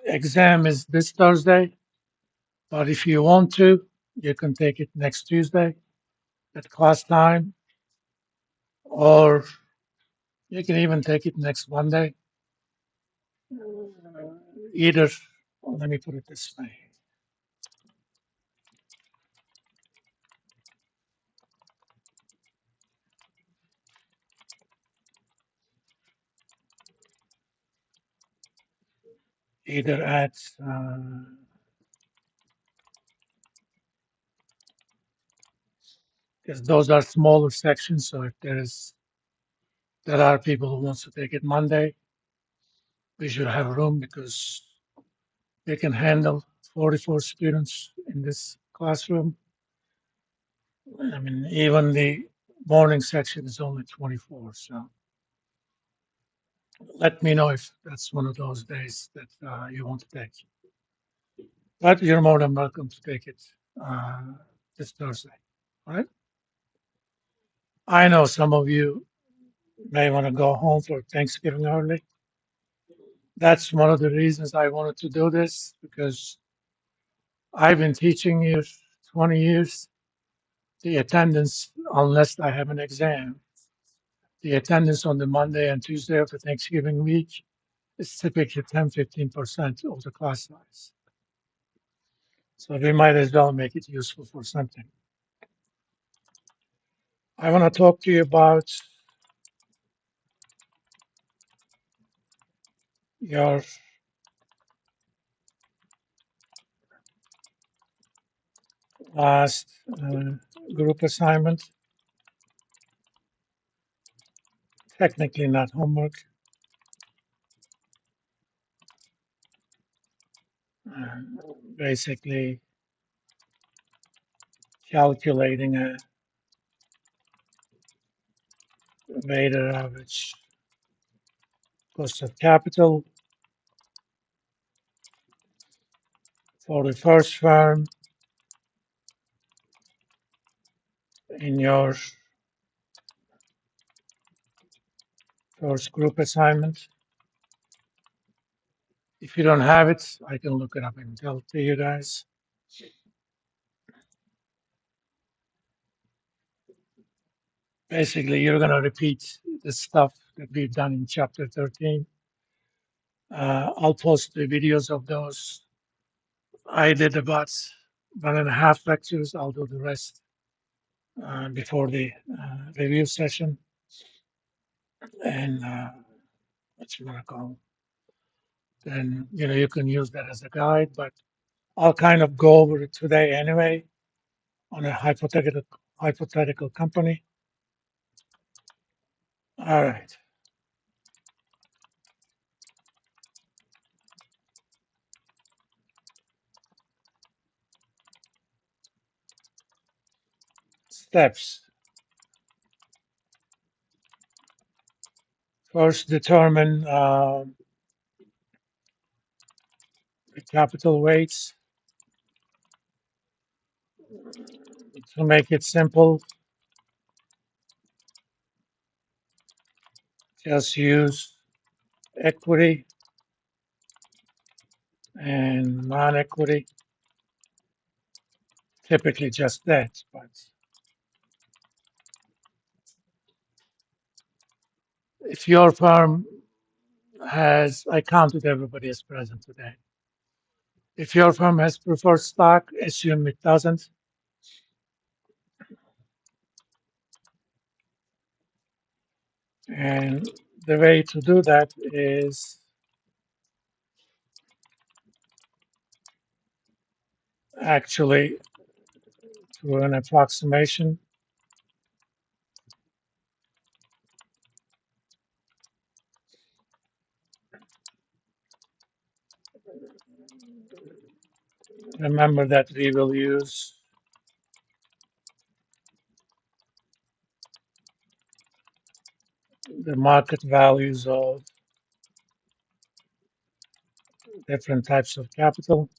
exam is this Thursday, but if you want to, you can take it next Tuesday at class time, or you can even take it next Monday. Either, let me put it this way. Either at because those are smaller sections. So if there are people who wants to take it Monday, we should have room because they can handle 44 students in this classroom. I mean, even the morning section is only 24. So let me know if that's one of those days that you want to take. But you're more than welcome to take it uh, this Thursday. All right. I know some of you may want to go home for Thanksgiving early. That's one of the reasons I wanted to do this because I've been teaching here 20 years. The attendance, unless I have an exam, the attendance on the Monday and Tuesday of the Thanksgiving week is typically 10–15% of the class size. So we might as well make it useful for something. I want to talk to you about your last group assignment. Technically not homework. Basically calculating a weighted average cost of capital for the first firm in your first group assignment. If you don't have it, I can look it up and tell to you guys. Basically, you're going to repeat the stuff that we've done in chapter 13. I'll post the videos of those. I did about 1.5 lectures. I'll do the rest before the review session. And what you want to call, then you can use that as a guide. But I'll kind of go over it today anyway on a hypothetical company. All right. Steps. First, determine the capital weights. To make it simple, just use equity and non-equity. Typically just that, but if your firm has, I counted everybody as present today. If your firm has preferred stock, assume it doesn't. And the way to do that is actually through an approximation. Remember that we will use the market values of different types of capital.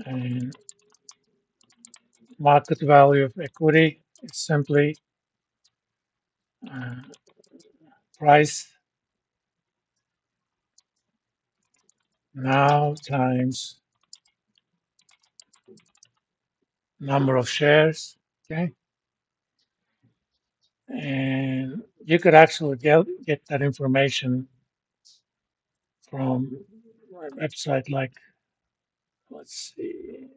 And market value of equity is simply uh, price now times number of shares. Okay. And you could actually get that information from a website like, let's see,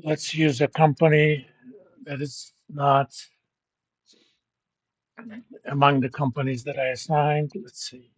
let's use a company that is not among the companies that I assigned. Let's see.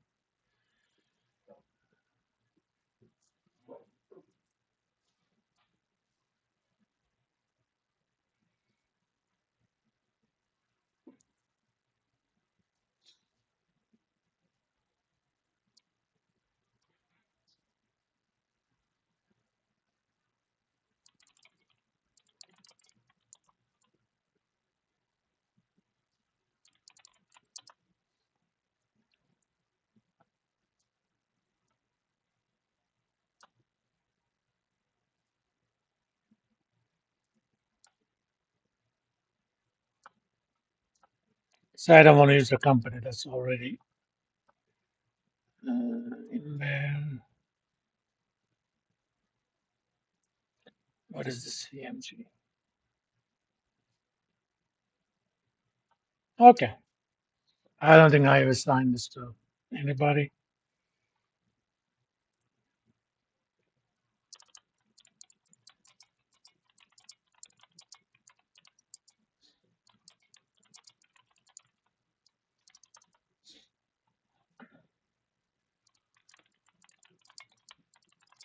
So I don't want to use a company that's already in there. What is the CMG? Okay. I don't think I ever signed this to anybody.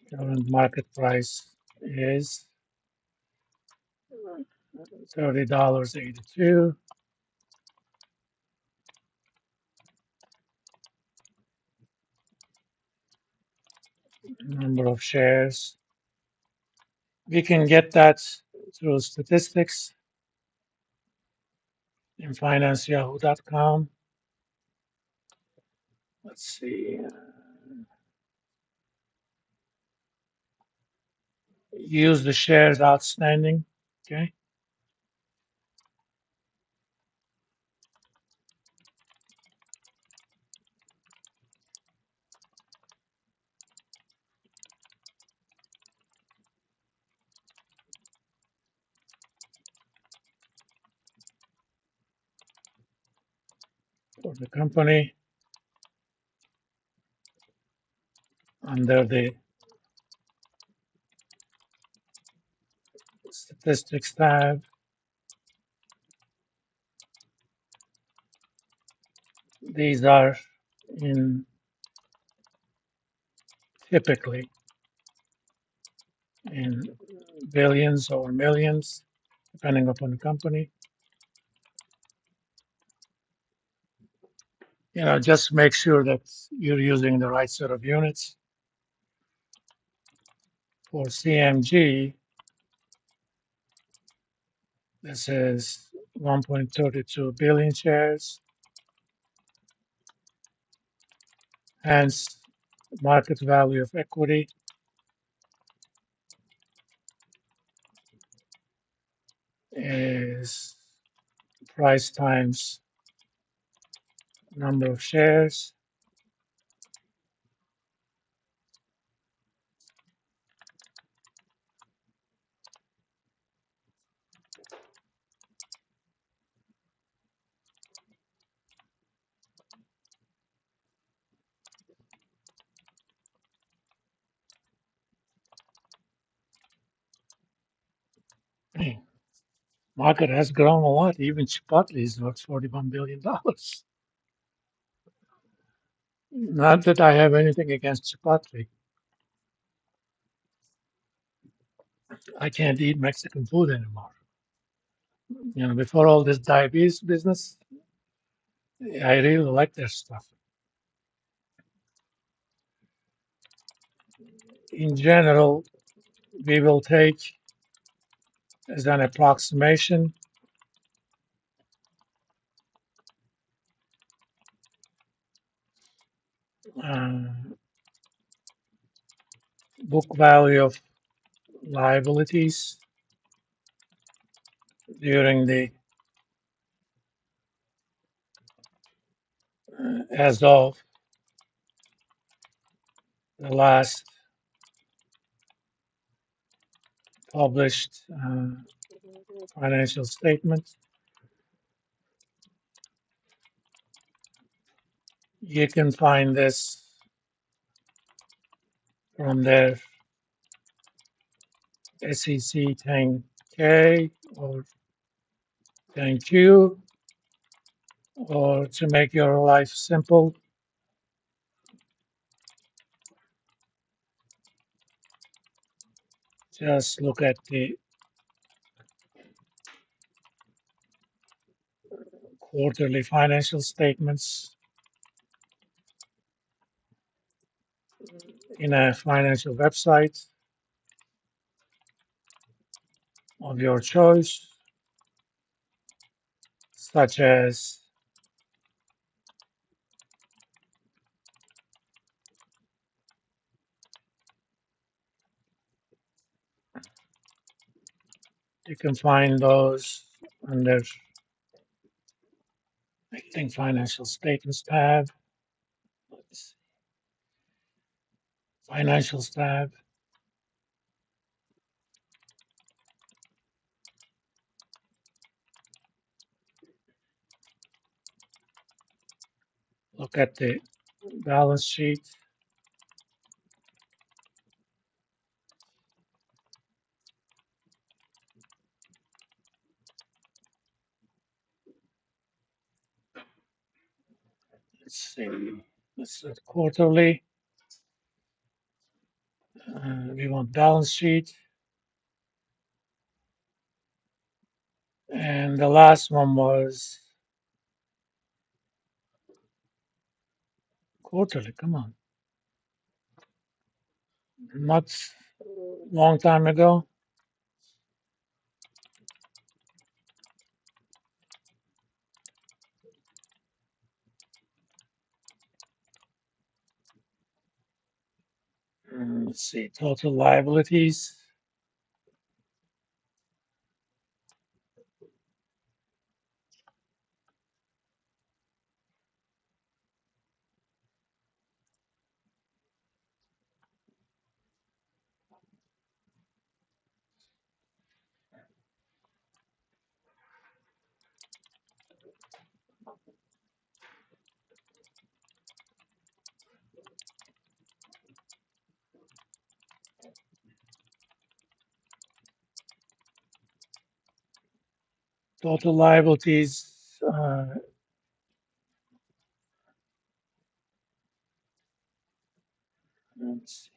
Current market price is $30.82. Number of shares. We can get that through statistics in financeyahoo.com. Let's see. Use the shares outstanding. Okay. For the company under the statistics tab. These are in typically in billions or millions, depending upon the company. Just make sure that you're using the right set of units. For CMG, this is 1.32 billion shares, hence market value of equity is price times number of shares. Market has grown a lot. Even Chipotle is worth $41 billion. Not that I have anything against Chipotle. I can't eat Mexican food anymore. Before all this diabetes business, I really like their stuff. In general, we will take as an approximation uh, book value of liabilities during the as of the last published financial statement. You can find this from their SEC 10K or 10Q, or to make your life simple, just look at the quarterly financial statements in a financial website of your choice, such as you can find those under, I think, financial statements tab. Let's see, financials tab. Look at the balance sheet. Let's see. This is quarterly. We want balance sheet. And the last one was quarterly. Come on. Not long time ago. Let's see. Total liabilities. Total liabilities. Let's